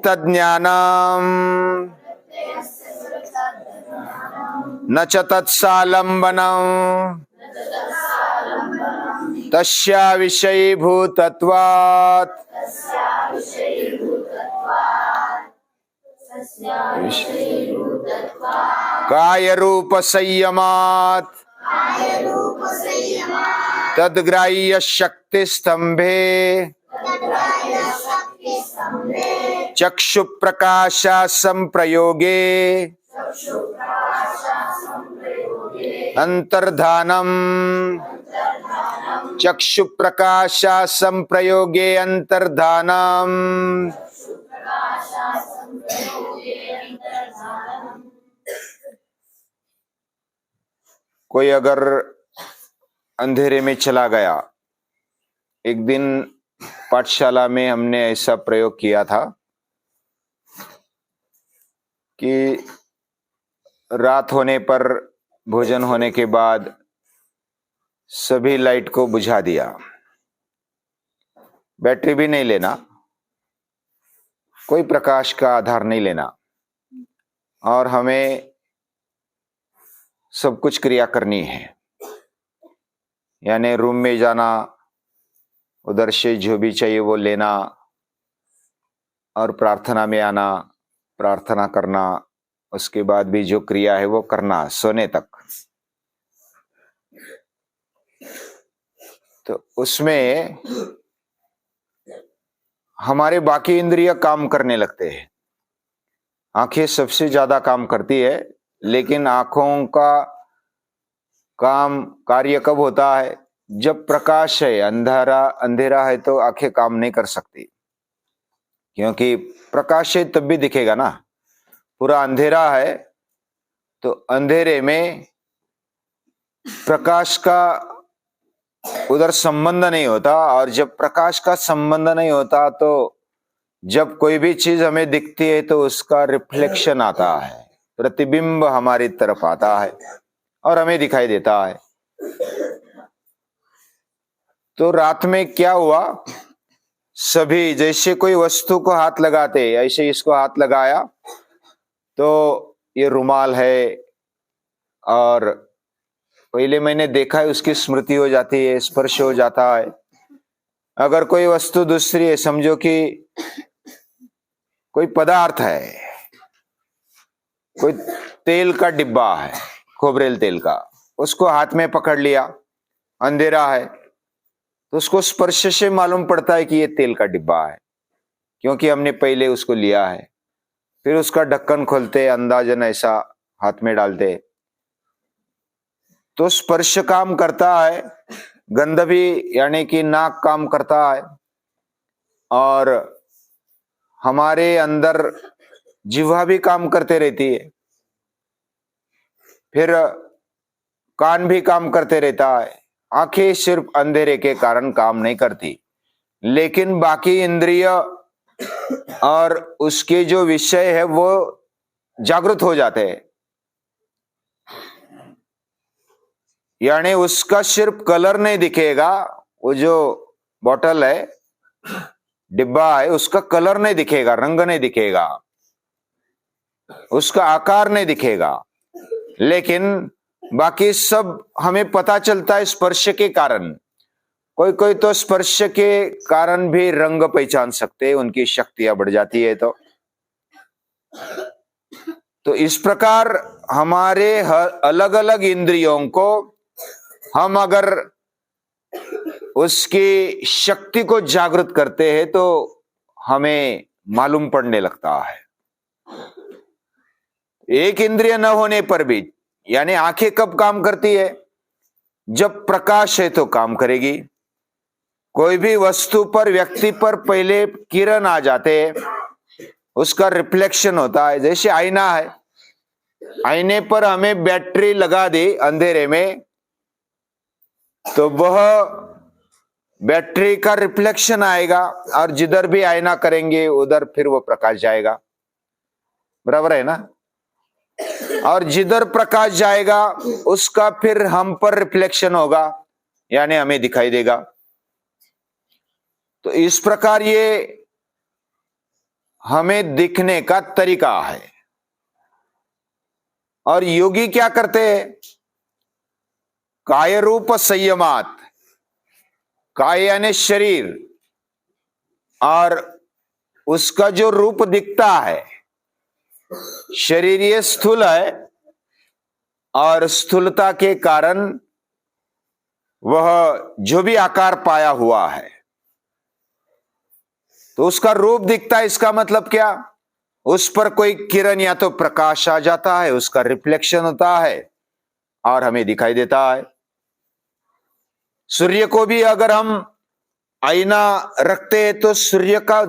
तज्ज्ञानम् न च तत्सालम्बनम् तस्या विषयीभूतत्वात् कायरूप संयमात् तद्ग्राह्य शक्ति स्तंभे चक्षु प्रकाशा संप्रयोगे अंतर्धानम् चक्षु प्रकाशा संप्रयोगे अंतर्धानम्। कोई अगर अंधेरे में चला गया, एक दिन पाठशाला में हमने ऐसा प्रयोग किया था कि रात होने पर भोजन होने के बाद सभी लाइट को बुझा दिया, बैटरी भी नहीं लेना, कोई प्रकाश का आधार नहीं लेना, और हमें सब कुछ क्रिया करनी है। यानी रूम में जाना, उधर से जो भी चाहिए वो लेना और प्रार्थना में आना, प्रार्थना करना, उसके बाद भी जो क्रिया है वो करना सोने तक। तो उसमें हमारे बाकी इंद्रिय काम करने लगते हैं। आंखें सबसे ज्यादा काम करती है, लेकिन आंखों का काम कार्य कब होता है? जब प्रकाश है, अंधेरा है तो आंखें काम नहीं कर सकती, क्योंकि प्रकाश है तब भी दिखेगा ना। पूरा अंधेरा है तो अंधेरे में प्रकाश का उधर संबंध नहीं होता, और जब प्रकाश का संबंध नहीं होता तो जब कोई भी चीज हमें दिखती है तो उसका रिफ्लेक्शन आता है, प्रतिबिंब हमारी तरफ आता है और हमें दिखाई देता है। तो रात में क्या हुआ, सभी जैसे कोई वस्तु को हाथ लगाते ऐसे इसको हाथ लगाया तो ये रुमाल है, और पहले मैंने देखा है उसकी स्मृति हो जाती है, स्पर्श हो जाता है। अगर कोई वस्तु दूसरी है, समझो कि कोई पदार्थ है, कोई तेल का डिब्बा है, खोबरेल तेल का, उसको हाथ में पकड़ लिया, अंधेरा है तो उसको स्पर्श से मालूम पड़ता है कि ये तेल का डिब्बा है, क्योंकि हमने पहले उसको लिया है। फिर उसका ढक्कन खोलते, अंदाजन ऐसा हाथ में डालते तो स्पर्श काम करता है, गंध भी यानी कि नाक काम करता है, और हमारे अंदर जिह्वा भी काम करते रहती है, फिर कान भी काम करते रहता है। आंखें सिर्फ अंधेरे के कारण काम नहीं करती, लेकिन बाकी इंद्रिय और उसके जो विषय है वो जागृत हो जाते हैं। यानी उसका सिर्फ कलर नहीं दिखेगा, वो जो बोतल है, डिब्बा है, उसका कलर नहीं दिखेगा, रंग नहीं दिखेगा, उसका आकार नहीं दिखेगा, लेकिन बाकी सब हमें पता चलता है स्पर्श के कारण। कोई कोई तो स्पर्श के कारण भी रंग पहचान सकते हैं, उनकी शक्तियां बढ़ जाती है। तो इस प्रकार हमारे अलग अलग इंद्रियों को हम अगर उसकी शक्ति को जागृत करते हैं तो हमें मालूम पड़ने लगता है। एक इंद्रिय न होने पर भी, यानी आंखें कब काम करती है? जब प्रकाश है तो काम करेगी। कोई भी वस्तु पर, व्यक्ति पर पहले किरण आ जाते हैं, उसका रिफ्लेक्शन होता है। जैसे आईना है, आईने पर हमें बैटरी लगा दी अंधेरे में तो वह बैटरी का रिफ्लेक्शन आएगा, और जिधर भी आईना करेंगे उधर फिर वो प्रकाश जाएगा, बराबर है ना। और जिधर प्रकाश जाएगा उसका फिर हम पर रिफ्लेक्शन होगा, यानी हमें दिखाई देगा। तो इस प्रकार ये हमें दिखने का तरीका है। और योगी क्या करते हैं? काय रूप संयमात, काय यानी शरीर, और उसका जो रूप दिखता है, शरीर ये स्थूल है और स्थूलता के कारण वह जो भी आकार पाया हुआ है तो उसका रूप दिखता है। इसका मतलब क्या? उस पर कोई किरण या तो प्रकाश आ जाता है, उसका रिफ्लेक्शन होता है और हमें दिखाई देता है। सूर्य को भी अगर हम आईना रखते हैं तो सूर्य का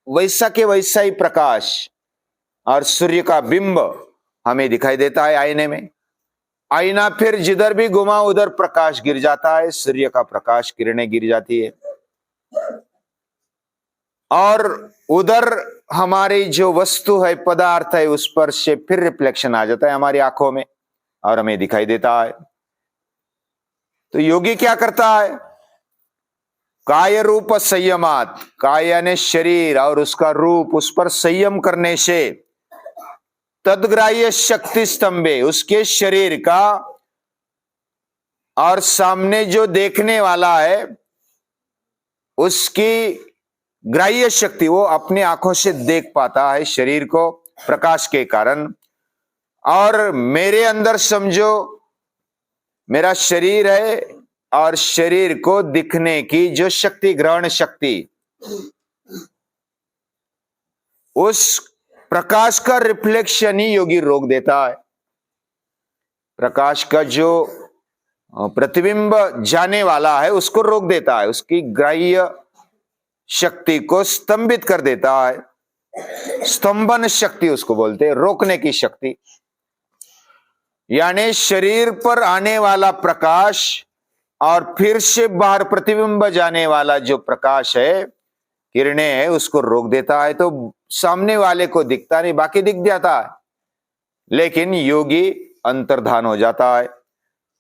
वैसा के वैसा ही प्रकाश और सूर्य का बिंब हमें दिखाई देता है आईने में। आईना फिर जिधर भी घुमा उधर प्रकाश गिर जाता है, सूर्य का प्रकाश किरणें गिर जाती है और उधर हमारी जो वस्तु है, पदार्थ है, उस पर से फिर रिफ्लेक्शन आ जाता है हमारी आंखों में और हमें दिखाई देता है। तो योगी क्या करता है? काय रूप संयमात, काय यानी शरीर और उसका रूप, उस पर संयम करने से तद्ग्राह्य शक्ति स्तंभे, उसके शरीर का और सामने जो देखने वाला है उसकी ग्राह्य शक्ति, वो अपनी आंखों से देख पाता है शरीर को प्रकाश के कारण। और मेरे अंदर समझो मेरा शरीर है और शरीर को दिखने की जो शक्ति, ग्रहण शक्ति, उस प्रकाश का रिफ्लेक्शन ही योगी रोक देता है। प्रकाश का जो प्रतिबिंब जाने वाला है उसको रोक देता है, उसकी ग्राह्य शक्ति को स्तंभित कर देता है। स्तंभन शक्ति उसको बोलते हैं, रोकने की शक्ति। यानी शरीर पर आने वाला प्रकाश और फिर से बाहर प्रतिबिंब जाने वाला जो प्रकाश है, किरणें है, उसको रोक देता है। तो सामने वाले को दिखता नहीं, बाकी दिख जाता है, लेकिन योगी अंतर्धान हो जाता है।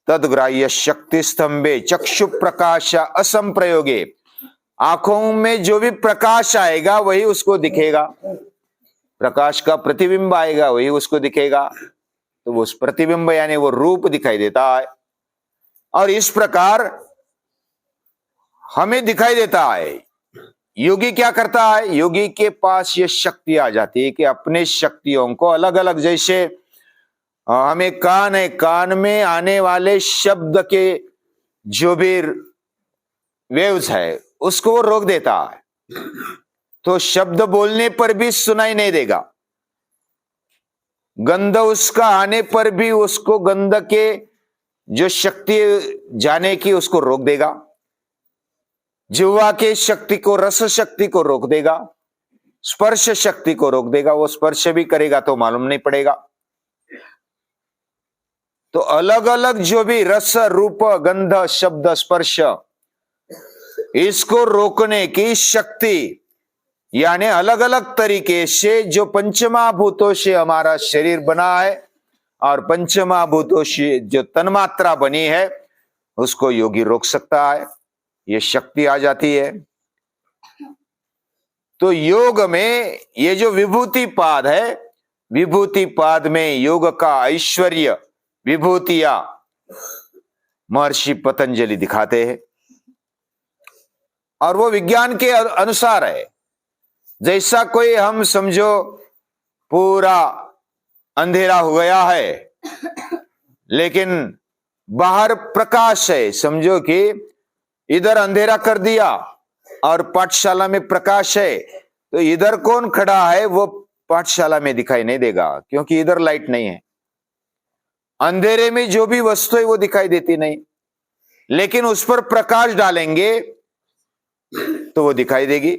तद्ग्राह्य शक्ति स्तंभे चक्षु प्रकाश असंप्रयोगे, आंखों में जो भी प्रकाश आएगा वही उसको दिखेगा, प्रकाश का प्रतिबिंब आएगा वही उसको दिखेगा। तो वो उस प्रतिबिंब यानी वो रूप दिखाई देता है और इस प्रकार हमें दिखाई देता है। योगी क्या करता है? योगी के पास ये शक्ति आ जाती है कि अपने शक्तियों को अलग अलग, जैसे हमें कान है, कान में आने वाले शब्द के जो भी वेव्स है उसको वो रोक देता है, तो शब्द बोलने पर भी सुनाई नहीं देगा। गंध उसका आने पर भी उसको गंध के जो शक्ति जाने की उसको रोक देगा। जिह्वा के शक्ति को, रस शक्ति को रोक देगा। स्पर्श शक्ति को रोक देगा, वो स्पर्श भी करेगा तो मालूम नहीं पड़ेगा। तो अलग अलग जो भी रस, रूप, गंध, शब्द, स्पर्श, इसको रोकने की शक्ति, यानी अलग अलग तरीके से जो पंचमहाभूतों से हमारा शरीर बना है और पंचमहाभूतों से जो तन्मात्रा बनी है उसको योगी रोक सकता है, ये शक्ति आ जाती है। तो योग में ये जो विभूति पाद है, विभूति पाद में योग का ऐश्वर्य, विभूतियां महर्षि पतंजलि दिखाते हैं और वो विज्ञान के अनुसार है। जैसा कोई, हम समझो पूरा अंधेरा हो गया है लेकिन बाहर प्रकाश है, समझो कि इधर अंधेरा कर दिया और पाठशाला में प्रकाश है, तो इधर कौन खड़ा है वो पाठशाला में दिखाई नहीं देगा क्योंकि इधर लाइट नहीं है। अंधेरे में जो भी वस्तु है वो दिखाई देती नहीं, लेकिन उस पर प्रकाश डालेंगे तो वो दिखाई देगी।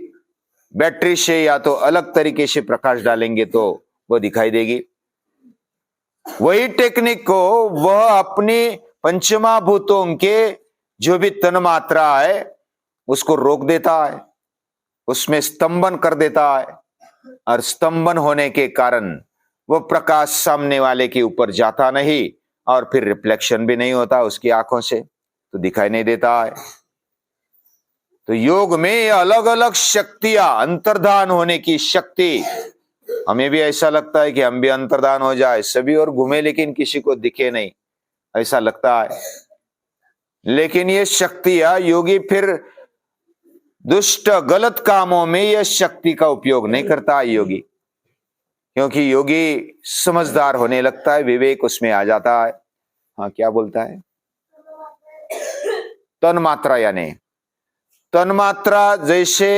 बैटरी से या तो अलग तरीके से प्रकाश डालेंगे तो वो दिखाई देगी। वही टेक्निक को वह अपनी पंचमहाभूतों के जो भी तन्मात्रा है उसको रोक देता है, उसमें स्तंभन कर देता है और स्तंभन होने के कारण वो प्रकाश सामने वाले के ऊपर जाता नहीं और फिर रिफ्लेक्शन भी नहीं होता उसकी आंखों से, तो दिखाई नहीं देता है। तो योग में अलग अलग शक्तियां, अंतर्धान होने की शक्ति, हमें भी ऐसा लगता है कि हम भी अंतर्धान हो जाए, सभी और घूमे लेकिन किसी को दिखे नहीं, ऐसा लगता है। लेकिन ये शक्तियां, योगी फिर दुष्ट गलत कामों में यह शक्ति का उपयोग नहीं करता है योगी, क्योंकि योगी समझदार होने लगता है, विवेक उसमें आ जाता है। हाँ, क्या बोलता है? तन्मात्रा, यानी तन्मात्रा जैसे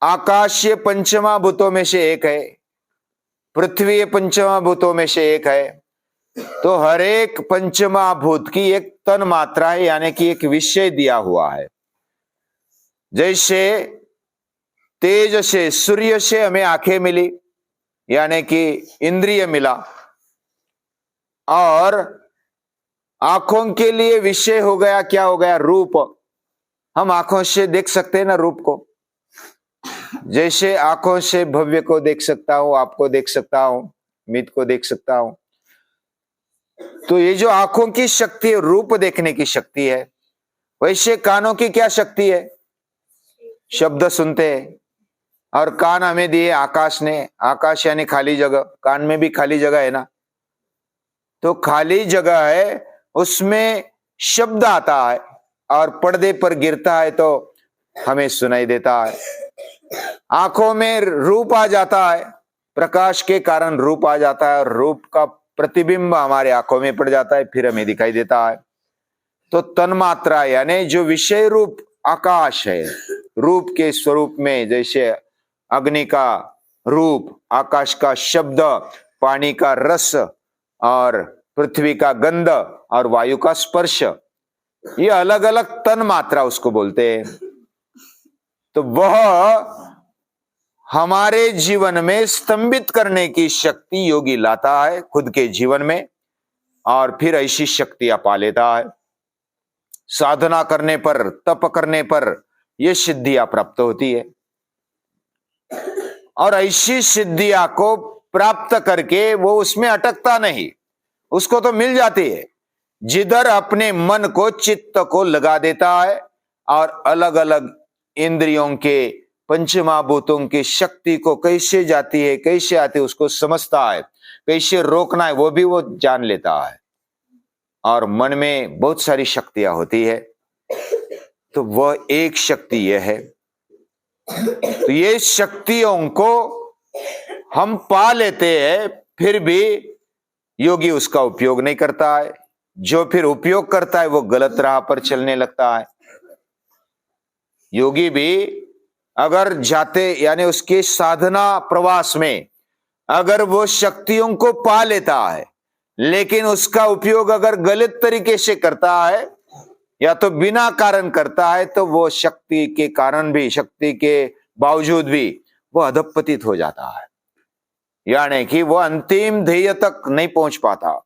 आकाशीय पंचमहाभूतों में से एक है, पृथ्वी पंचमहाभूतों में से एक है, तो हर एक पंचमहाभूत की एक तन्मात्रा है, यानी कि एक विषय दिया हुआ है। जैसे तेज से, सूर्य से हमें आंखें मिली, यानी कि इंद्रिय मिला, और आंखों के लिए विषय हो गया, क्या हो गया? रूप। हम आंखों से देख सकते हैं ना रूप को, जैसे आंखों से भव्य को देख सकता हूं, आपको देख सकता हूं, मित को देख सकता हूं। तो ये जो आंखों की शक्ति है, रूप देखने की शक्ति है, वैसे कानों की क्या शक्ति है? शब्द सुनते हैं। और कान हमें दिए आकाश ने, आकाश यानी खाली जगह, कान में भी खाली जगह है ना, तो खाली जगह है, उसमें शब्द आता है और पर्दे पर गिरता है तो हमें सुनाई देता है। आंखों में रूप आ जाता है, प्रकाश के कारण रूप आ जाता है, और रूप का प्रतिबिंब हमारे आंखों में पड़ जाता है, फिर हमें दिखाई देता है। तो तन्मात्रा यानी जो विषय रूप आकाश है, रूप के स्वरूप में, जैसे अग्नि का रूप, आकाश का शब्द, पानी का रस, और पृथ्वी का गंध, और वायु का स्पर्श, ये अलग अलग तन्मात्रा उसको बोलते हैं। तो वह हमारे जीवन में स्तंभित करने की शक्ति योगी लाता है खुद के जीवन में, और फिर ऐसी शक्तियां पा लेता है। साधना करने पर, तप करने पर ये सिद्धियां प्राप्त होती है, और ऐसी सिद्धियां को प्राप्त करके वो उसमें अटकता नहीं, उसको तो मिल जाती है। जिधर अपने मन को, चित्त को लगा देता है, और अलग अलग इंद्रियों के, पंचमहाभूतों की शक्ति को कैसे जाती है, कैसे आती है, उसको समझता है, कैसे रोकना है वो भी वो जान लेता है। और मन में बहुत सारी शक्तियां होती है, तो वह एक शक्ति यह है। तो ये शक्तियों को हम पा लेते हैं, फिर भी योगी उसका उपयोग नहीं करता है। जो फिर उपयोग करता है वो गलत राह पर चलने लगता है। योगी भी अगर जाते, यानी उसके साधना प्रवास में अगर वो शक्तियों को पा लेता है, लेकिन उसका उपयोग अगर गलत तरीके से करता है या तो बिना कारण करता है, तो वो शक्ति के कारण भी, शक्ति के बावजूद भी वो अधपतित हो जाता है, यानी कि वो अंतिम ध्येय तक नहीं पहुंच पाता,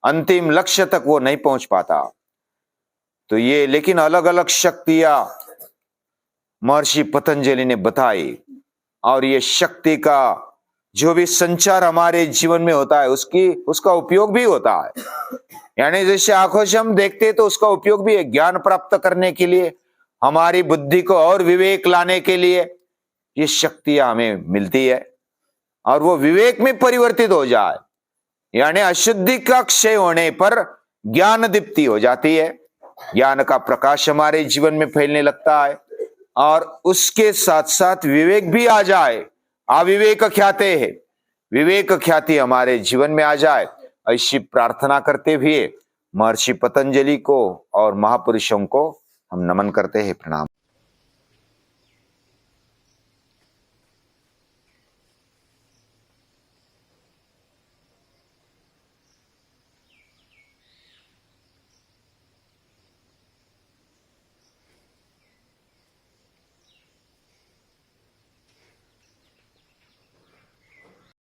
अंतिम लक्ष्य तक वो नहीं पहुंच पाता। तो ये, लेकिन अलग अलग शक्तियां महर्षि पतंजलि ने बताई, और ये शक्ति का जो भी संचार हमारे जीवन में होता है, उसका उपयोग भी होता है। यानी जैसे आंखों से हम देखते हैं तो उसका उपयोग भी है, ज्ञान प्राप्त करने के लिए, हमारी बुद्धि को और विवेक लाने के लिए ये शक्तियां हमें मिलती है, और वो विवेक में परिवर्तित हो जाए, यानी अशुद्धि का क्षय होने पर ज्ञान दीप्ति हो जाती है, ज्ञान का प्रकाश हमारे जीवन में फैलने लगता है, और उसके साथ साथ विवेक भी आ जाए, अविवेक ख्याते है, विवेक ख्याति हमारे जीवन में आ जाए, ऐसी प्रार्थना करते हुए महर्षि पतंजलि को और महापुरुषों को हम नमन करते हैं, प्रणाम।